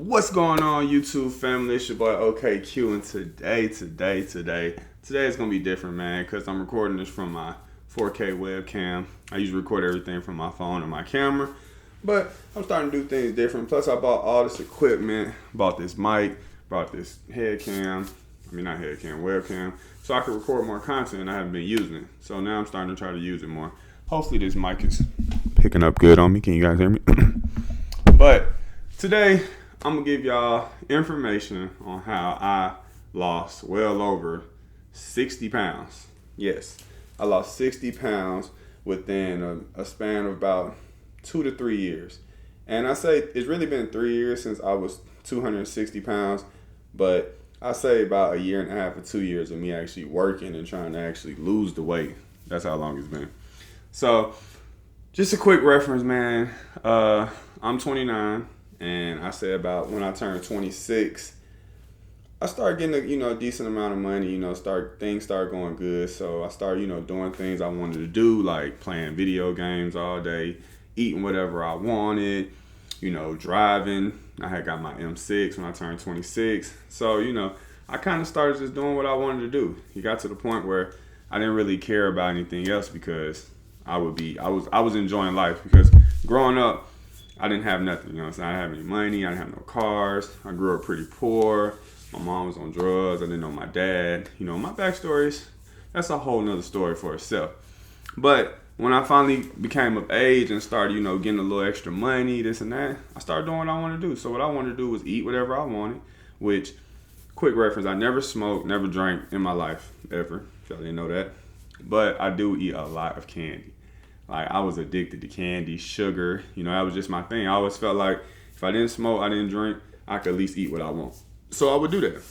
What's going on, YouTube family? It's your boy OKQ, and today is gonna be different, man, because I'm recording this from my 4K webcam. I usually record everything from my phone and my camera, but I'm starting to do things different. Plus, I bought all this equipment, bought this mic, bought this webcam, so I could record more content, and I haven't been using it. So now I'm starting to try to use it more. Hopefully, this mic is picking up good on me. Can you guys hear me? But today, I'm going to give y'all information on how I lost well over 60 pounds. Yes, I lost 60 pounds within a span of about 2 to 3 years. And I say it's really been 3 years since I was 260 pounds, but I say about a year and a half or 2 years of me actually working and trying to actually lose the weight. That's how long it's been. So, just a quick reference, man. I'm 29. And I say about when I turned 26, I started getting a decent amount of money. Things started going good. So I started doing things I wanted to do, like playing video games all day, eating whatever I wanted, driving. I had got my M6 when I turned 26. So I kind of started just doing what I wanted to do. It got to the point where I didn't really care about anything else because I was enjoying life, because growing up, I didn't have nothing, I didn't have any money, I didn't have no cars, I grew up pretty poor, my mom was on drugs, I didn't know my dad, my backstories, that's a whole nother story for itself. But when I finally became of age and started, getting a little extra money, this and that, I started doing what I wanted to do. So what I wanted to do was eat whatever I wanted, which, quick reference, I never smoked, never drank in my life, ever, if y'all didn't know that. But I do eat a lot of candy. Like, I was addicted to candy, sugar. That was just my thing. I always felt like if I didn't smoke, I didn't drink, I could at least eat what I want. So I would do that.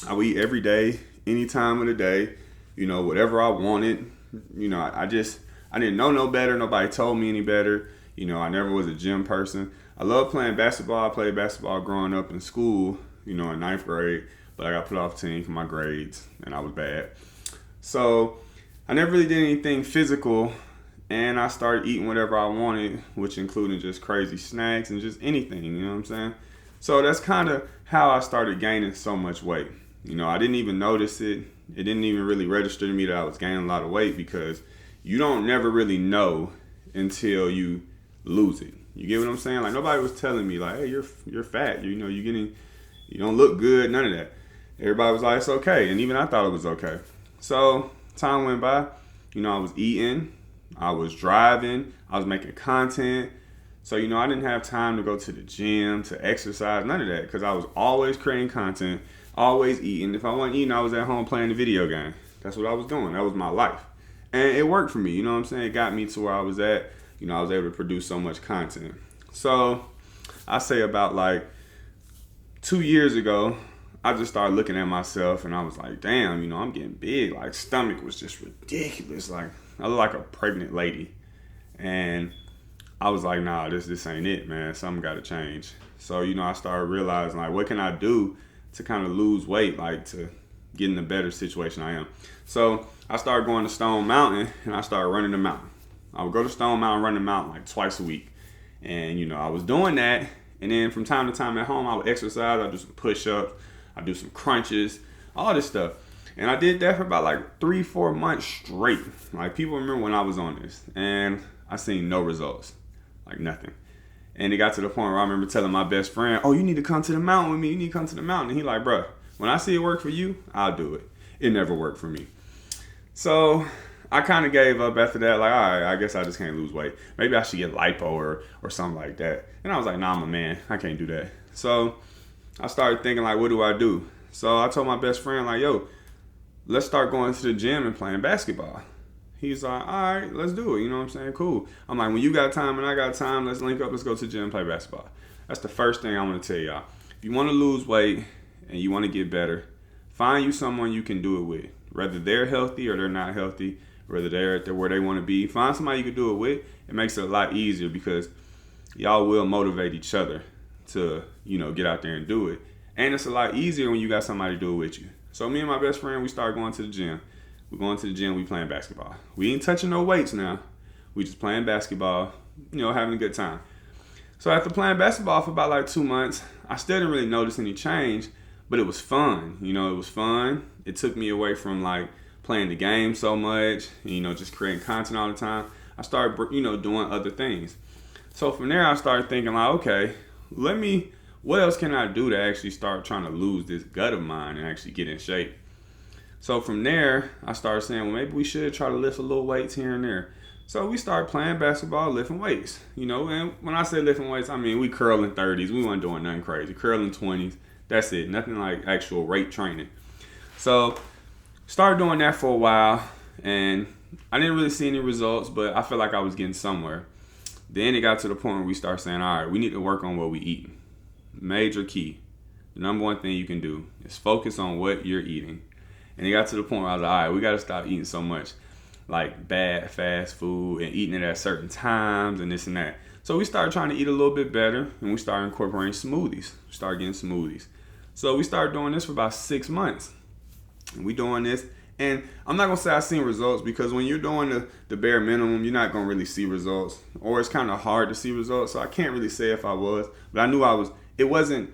I would eat every day, any time of the day, whatever I wanted. I didn't know no better. Nobody told me any better. I never was a gym person. I love playing basketball. I played basketball growing up in school, in ninth grade. But I got put off team for my grades, and I was bad. So I never really did anything physical. And I started eating whatever I wanted, which included just crazy snacks and just anything, you know what I'm saying? So that's kind of how I started gaining so much weight. I didn't even notice it. It didn't even really register to me that I was gaining a lot of weight, because you don't never really know until you lose it. You get what I'm saying? Like, nobody was telling me, like, hey, you're fat. You don't look good, none of that. Everybody was like, it's okay. And even I thought it was okay. So time went by, I was eating, I was driving, I was making content. So, I didn't have time to go to the gym, to exercise, none of that, because I was always creating content, always eating. If I wasn't eating, I was at home playing the video game. That's what I was doing. That was my life. And it worked for me, what I'm saying? It got me to where I was at. I was able to produce so much content. So, I say about like 2 years ago, I just started looking at myself and I was like, damn, I'm getting big. Like, stomach was just ridiculous. Like, I look like a pregnant lady. And I was like, nah, this ain't it, man. Something got to change. So, I started realizing, like, what can I do to kind of lose weight, like, to get in a better situation I am. So I started going to Stone Mountain, and I started running the mountain. I would go to Stone Mountain, run the mountain like twice a week. And, I was doing that. And then from time to time at home, I would exercise. I'd do some push-ups. I'd do some crunches, all this stuff. And I did that for about like 3-4 months straight. Like, people remember when I was on this. And I seen no results. Like, nothing. And it got to the point where I remember telling my best friend, oh, you need to come to the mountain with me. You need to come to the mountain. And he like, bruh, when I see it work for you, I'll do it. It never worked for me. So I kind of gave up after that. Like, all right, I guess I just can't lose weight. Maybe I should get lipo or something like that. And I was like, nah, I'm a man. I can't do that. So I started thinking, like, what do I do? So I told my best friend, like, yo, let's start going to the gym and playing basketball. He's like, all right, let's do it. You know what I'm saying? Cool. I'm like, when you got time and I got time, let's link up. Let's go to the gym and play basketball. That's the first thing I want to tell y'all. If you want to lose weight and you want to get better, find you someone you can do it with. Whether they're healthy or they're not healthy, whether they're where they want to be, find somebody you can do it with. It makes it a lot easier because y'all will motivate each other to, get out there and do it. And it's a lot easier when you got somebody to do it with you. So me and my best friend, we started going to the gym. We're going to the gym, we playing basketball. We ain't touching no weights now. We just playing basketball, having a good time. So after playing basketball for about like 2 months, I still didn't really notice any change, but it was fun. It was fun. It took me away from like playing the game so much, just creating content all the time. I started, doing other things. So from there, I started thinking like, okay, what else can I do to actually start trying to lose this gut of mine and actually get in shape? So from there, I started saying, well, maybe we should try to lift a little weights here and there. So we started playing basketball, lifting weights, and when I say lifting weights, I mean we curling 30s. We weren't doing nothing crazy. Curling 20s, that's it. Nothing like actual weight training. So started doing that for a while, and I didn't really see any results, but I felt like I was getting somewhere. Then it got to the point where we started saying, all right, we need to work on what we eat. Major key. The number one thing you can do is focus on what you're eating. And it got to the point where I was like, all right, we got to stop eating so much like bad fast food and eating it at certain times and this and that. So we started trying to eat a little bit better, and we started incorporating smoothies. We started getting smoothies. So we started doing this for about 6 months. And we doing this, and I'm not gonna say I've seen results, because when you're doing the bare minimum, you're not gonna really see results, or it's kind of hard to see results. So I can't really say if I was, but I knew I was. It wasn't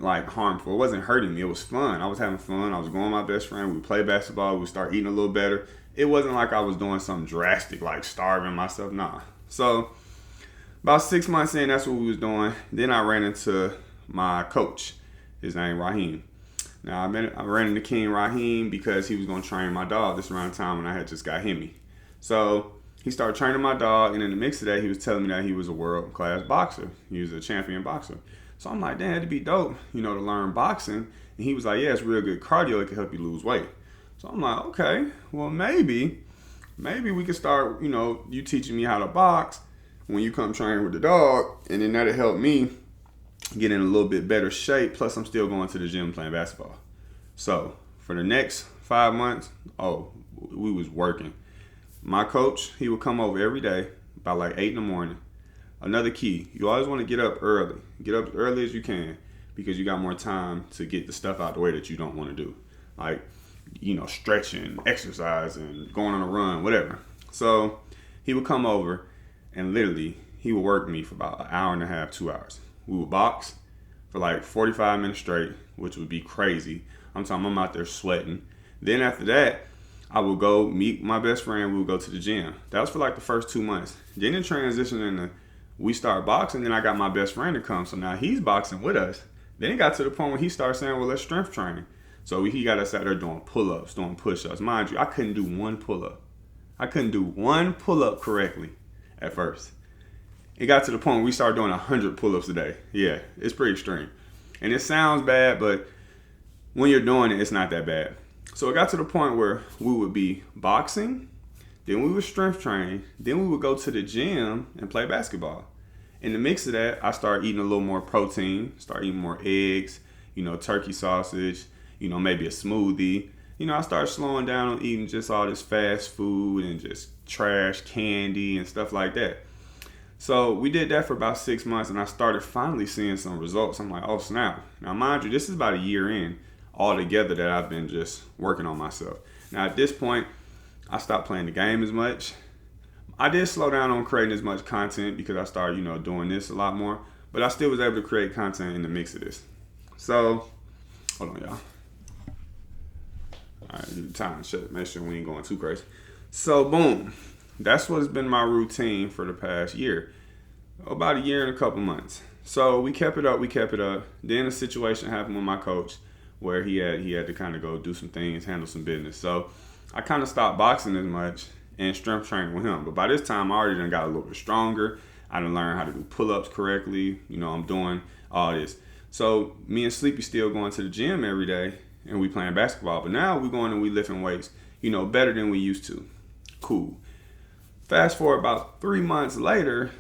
like harmful. It wasn't hurting me. It was fun. I was having fun. I was going with my best friend. We would play basketball. We would start eating a little better. It wasn't like I was doing something drastic, like starving myself. Nah. So about 6 months in, that's what we was doing. Then I ran into my coach. His name Raheem. Now I ran into King Raheem because he was going to train my dog this around the time when I had just got Hemi. So he started training my dog, and in the mix of that, he was telling me that he was a world-class boxer. He was a champion boxer. So I'm like, damn, it'd be dope, to learn boxing. And he was like, yeah, it's real good cardio. It can help you lose weight. So I'm like, okay, well, maybe we could start, you teaching me how to box when you come train with the dog, and then that'll help me get in a little bit better shape. Plus, I'm still going to the gym playing basketball. So for the next 5 months, we was working. My coach, he would come over every day about like 8 in the morning. Another key, you always want to get up early. Get up as early as you can, because you got more time to get the stuff out the way that you don't want to do. Like, stretching, exercise, and going on a run, whatever. So he would come over, and literally he would work me for about an hour and a half, 2 hours. We would box for like 45 minutes straight, which would be crazy. I'm out there sweating. Then after that, I would go meet my best friend. We would go to the gym. That was for like the first 2 months. Then it transitioned into, we started boxing. Then I got my best friend to come. So now he's boxing with us. Then it got to the point where he started saying, well, let's strength train. So he got us out there doing pull-ups, doing push-ups. Mind you, I couldn't do one pull-up. I couldn't do one pull-up correctly at first. It got to the point where we started doing 100 pull-ups a day. Yeah, it's pretty extreme. And it sounds bad, but when you're doing it, it's not that bad. So it got to the point where we would be boxing, then we would strength train, then we would go to the gym and play basketball. In the mix of that, I started eating a little more protein, start eating more eggs, turkey sausage, maybe a smoothie. I started slowing down on eating just all this fast food and just trash candy and stuff like that. So we did that for about 6 months, and I started finally seeing some results. I'm like, oh snap. Now mind you, this is about a year in altogether that I've been just working on myself. Now at this point, I stopped playing the game as much. I did slow down on creating as much content because I started, doing this a lot more. But I still was able to create content in the mix of this. So, hold on, y'all. All right, time to shut. Make sure we ain't going too crazy. So, boom. That's what's been my routine for the past year. About a year and a couple months. So we kept it up. Then a situation happened with my coach where he had to kind of go do some things, handle some business. So I kind of stopped boxing as much and strength training with him. But by this time, I already done got a little bit stronger. I done learned how to do pull-ups correctly. I'm doing all this. So me and Sleepy still going to the gym every day, and we playing basketball. But now we going and we lifting weights, better than we used to. Cool. Fast forward about 3 months later,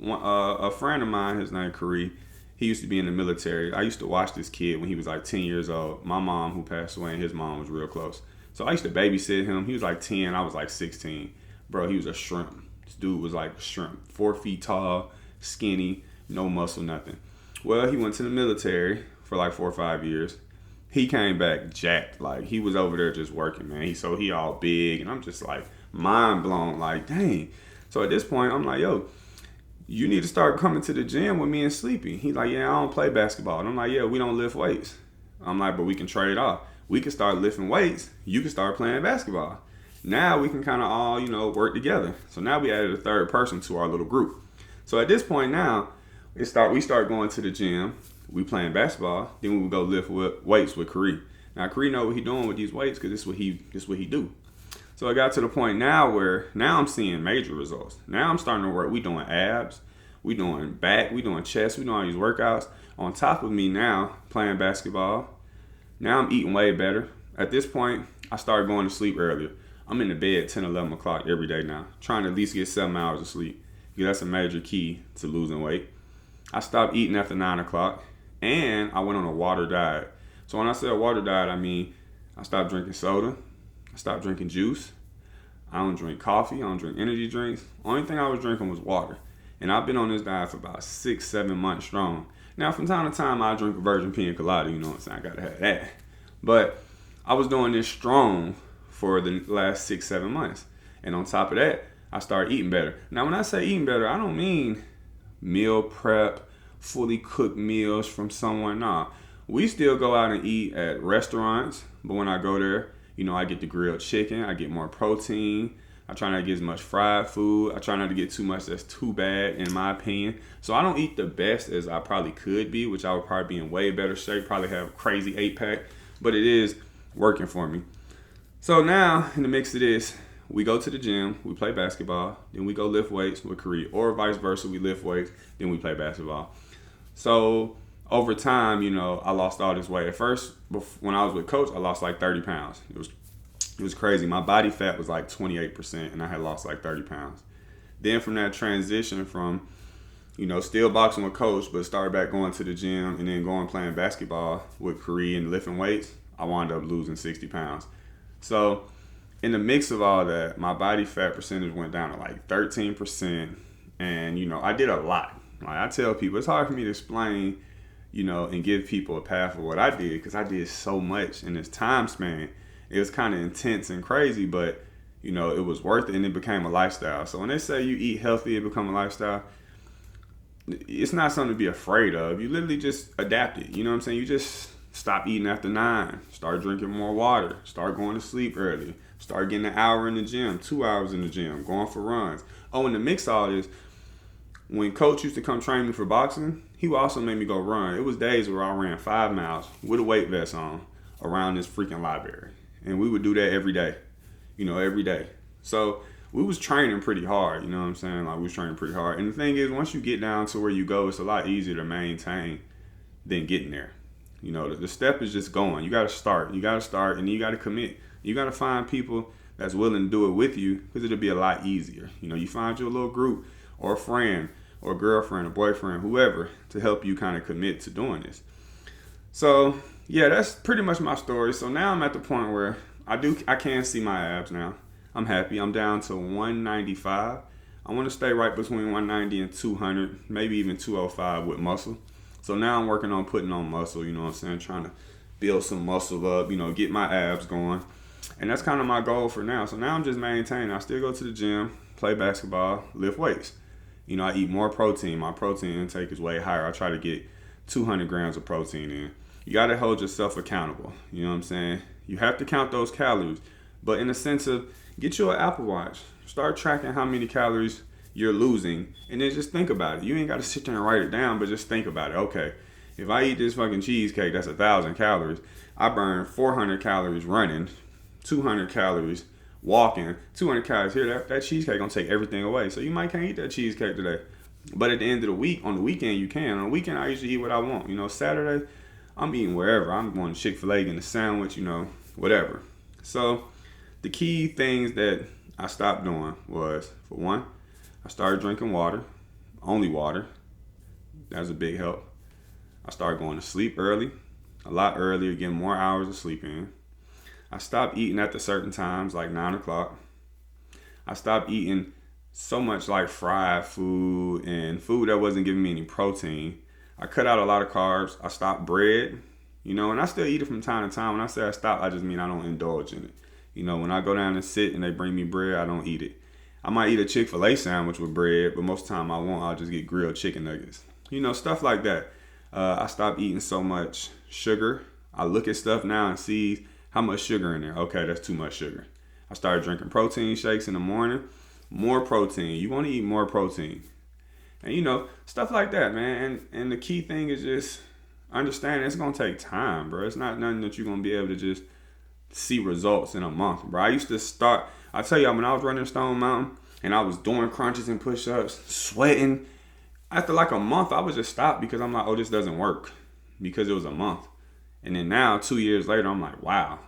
a friend of mine, his name Kari, he used to be in the military. I used to watch this kid when he was like 10 years old. My mom, who passed away, and his mom was real close. So I used to babysit him. He was like 10, I was like 16. Bro, he was a shrimp. This dude was like a shrimp. 4 feet tall, skinny, no muscle, nothing. Well, he went to the military for like 4 or 5 years. He came back jacked. Like, he was over there just working, man. So he all big, and I'm just like mind blown, like, dang. So at this point, I'm like, yo, you need to start coming to the gym with me and Sleepy. He's like, yeah, I don't play basketball. And I'm like, yeah, we don't lift weights. I'm like, but we can trade off. We can start lifting weights. You can start playing basketball. Now we can kind of all, work together. So now we added a third person to our little group. So at this point now, we start going to the gym. We playing basketball. Then we would go lift weights with Kareem. Now Kareem know what he doing with these weights because this is what he do. So I got to the point now where now I'm seeing major results. Now I'm starting to work. We doing abs, we doing back, we doing chest, we doing all these workouts. On top of me now playing basketball. Now I'm eating way better. At this point, I started going to sleep earlier. I'm in the bed 10, 11 o'clock every day now, trying to at least get 7 hours of sleep. Because that's a major key to losing weight. I stopped eating after 9 o'clock, and I went on a water diet. So when I say a water diet, I mean I stopped drinking soda. I stopped drinking juice. I don't drink coffee. I don't drink energy drinks. Only thing I was drinking was water. And I've been on this diet for about 6, 7 months strong. Now, from time to time, I drink a virgin pina colada. You know what I'm saying? I gotta have that. But I was doing this strong for the last 6, 7 months. And on top of that, I started eating better. Now, when I say eating better, I don't mean meal prep, fully cooked meals from someone. Nah. We still go out and eat at restaurants. But when I go there, I get the grilled chicken. I get more protein. I try not to get as much fried food. I try not to get too much that's too bad, in my opinion. So I don't eat the best as I probably could be, which I would probably be in way better shape, probably have a crazy 8-pack. But it is working for me. So now, in the mix of this, we go to the gym, we play basketball, then we go lift weights with Kareem, or vice versa, we lift weights, then we play basketball. So over time, I lost all this weight. At first, when I was with Coach, I lost like 30 pounds. It was crazy. My body fat was like 28%, and I had lost like 30 pounds. Then from that transition from, still boxing with Coach, but started back going to the gym and then going playing basketball with Kareem and lifting weights, I wound up losing 60 pounds. So in the mix of all that, my body fat percentage went down to like 13%, and, I did a lot. Like I tell people, it's hard for me to explain, and give people a path of what I did because I did so much in this time span. It was kind of intense and crazy, but, it was worth it, and it became a lifestyle. So when they say you eat healthy, it become a lifestyle, it's not something to be afraid of. You literally just adapt it. You know what I'm saying? You just stop eating after 9, start drinking more water, start going to sleep early, start getting an hour in the gym, 2 hours in the gym, going for runs. Oh, and to mix all this, when Coach used to come train me for boxing, he would also make me go run. It was days where I ran 5 miles with a weight vest on around this freaking library. And we would do that every day, every day. So we was training pretty hard, you know what I'm saying? Like we was training pretty hard. And the thing is, once you get down to where you go, it's a lot easier to maintain than getting there. The step is just going. You got to start. And you got to commit. You got to find people that's willing to do it with you because it'll be a lot easier. You find your little group or a friend or a girlfriend or boyfriend, whoever, to help you kind of commit to doing this. So yeah, that's pretty much my story. So now I'm at the point where I can see my abs now. I'm happy. I'm down to 195. I want to stay right between 190 and 200, maybe even 205 with muscle. So now I'm working on putting on muscle, you know what I'm saying? Trying to build some muscle up, get my abs going. And that's kind of my goal for now. So now I'm just maintaining. I still go to the gym, play basketball, lift weights. I eat more protein. My protein intake is way higher. I try to get 200 grams of protein in. You got to hold yourself accountable. You know what I'm saying? You have to count those calories. But in the sense of, get you an Apple Watch. Start tracking how many calories you're losing. And then just think about it. You ain't got to sit there and write it down, but just think about it. Okay, if I eat this fucking cheesecake, that's 1,000 calories. I burn 400 calories running, 200 calories walking, 200 calories here. That cheesecake gonna take everything away. So you might can't eat that cheesecake today. But at the end of the week, on the weekend, you can. On the weekend, I usually eat what I want. Saturday, I'm eating wherever. I'm going to Chick-fil-A, getting a sandwich, whatever. So the key things that I stopped doing was, for one, I started drinking water, only water. That was a big help. I started going to sleep early, a lot earlier, getting more hours of sleep in. I stopped eating at the certain times, like 9 o'clock. I stopped eating so much like fried food and food that wasn't giving me any protein. I cut out a lot of carbs. I stopped bread, and I still eat it from time to time. When I say I stop, I just mean I don't indulge in it. When I go down and sit and they bring me bread, I don't eat it. I might eat a Chick-fil-A sandwich with bread, but most of the time I won't. I'll just get grilled chicken nuggets. Stuff like that. I stopped eating so much sugar. I look at stuff now and see how much sugar in there. Okay, that's too much sugar. I started drinking protein shakes in the morning. More protein. You want to eat more protein. And stuff like that, man. And the key thing is just understand it's going to take time, bro. It's not nothing that you're going to be able to just see results in a month, bro. I tell y'all, when I was running Stone Mountain and I was doing crunches and push-ups, sweating, after like a month, I would just stop because I'm like, oh, this doesn't work, because it was a month. And then now, 2 years later, I'm like, wow,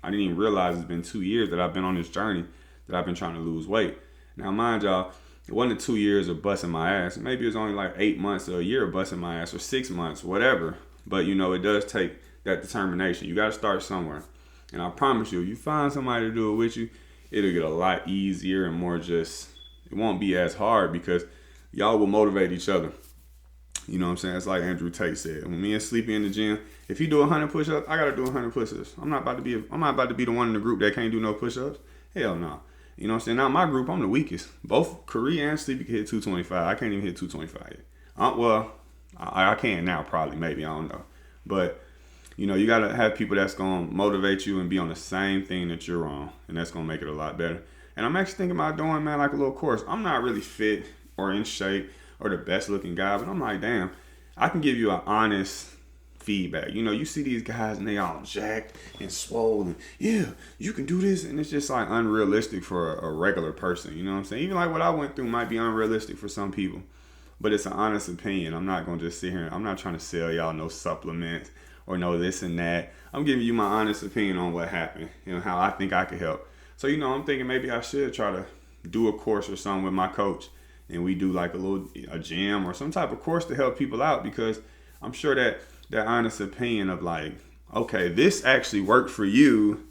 I didn't even realize it's been 2 years that I've been on this journey, that I've been trying to lose weight. Now, mind y'all, it wasn't 2 years of busting my ass. Maybe it was only like 8 months or a year of busting my ass, or 6 months, whatever. But, it does take that determination. You got to start somewhere. And I promise you, if you find somebody to do it with you, it'll get a lot easier and more it won't be as hard, because y'all will motivate each other. You know what I'm saying? It's like Andrew Tate said. When me and Sleepy in the gym, if he do 100 push-ups, I gotta do 100 push-ups. I'm not about to be the one in the group that can't do no push-ups. Hell no. You know what I'm saying? Now my group, I'm the weakest. Both Curry and Sleepy can hit 225. I can't even hit 225 yet. I can now, probably, maybe, I don't know. But you gotta have people that's gonna motivate you and be on the same thing that you're on, and that's gonna make it a lot better. And I'm actually thinking about doing, man, like a little course. I'm not really fit or in shape or the best looking guy, but I'm like, damn, I can give you an honest feedback. You see these guys and they all jacked and swollen. Yeah, you can do this, and it's just like unrealistic for a regular person. You know what I'm saying? Even like what I went through might be unrealistic for some people, but it's an honest opinion. I'm not gonna just sit here. I'm not trying to sell y'all no supplements or no this and that. I'm giving you my honest opinion on what happened, how I think I could help. So, I'm thinking maybe I should try to do a course or something with my coach, and we do like a gym or some type of course to help people out, because I'm sure that honest opinion of like, okay, this actually worked for you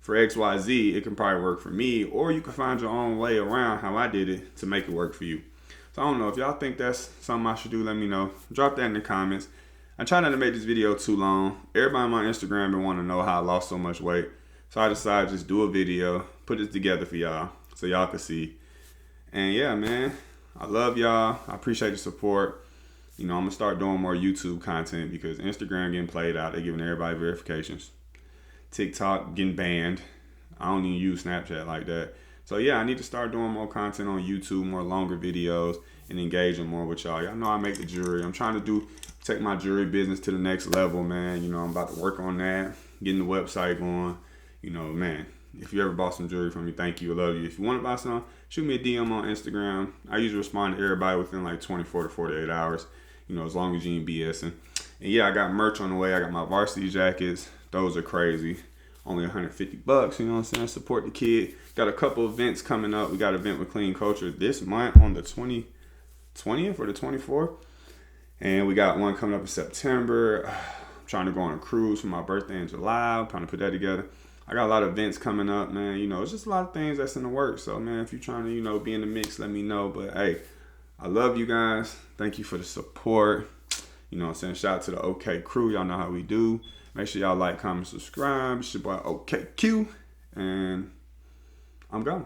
for XYZ, it can probably work for me, or you can find your own way around how I did it to make it work for you. So I don't know, if y'all think that's something I should do, let me know. Drop that in the comments. I try not to make this video too long. Everybody on my Instagram been wanting to know how I lost so much weight. So I decided to just do a video, put it together for y'all so y'all can see. And yeah, man, I love y'all. I appreciate the support. I'm going to start doing more YouTube content, because Instagram getting played out. They're giving everybody verifications. TikTok getting banned. I don't even use Snapchat like that. So yeah, I need to start doing more content on YouTube, more longer videos, and engaging more with y'all. Y'all know I make the jewelry. I'm trying to take my jewelry business to the next level, man. I'm about to work on that, getting the website going. Man, if you ever bought some jewelry from me, thank you. I love you. If you want to buy some, shoot me a DM on Instagram. I usually respond to everybody within like 24 to 48 hours, as long as you ain't BSing. And yeah, I got merch on the way. I got my varsity jackets. Those are crazy. Only $150, you know what I'm saying? Support the kid. Got a couple events coming up. We got an event with Clean Culture this month on the 20th or the 24th. And we got one coming up in September. I'm trying to go on a cruise for my birthday in July. I'm trying to put that together. I got a lot of events coming up, man. It's just a lot of things that's in the works. So, man, if you're trying to, be in the mix, let me know. But, hey, I love you guys. Thank you for the support. You know what I'm saying? Shout out to the OK crew. Y'all know how we do. Make sure y'all like, comment, subscribe. It's your boy OKQ. And I'm gone.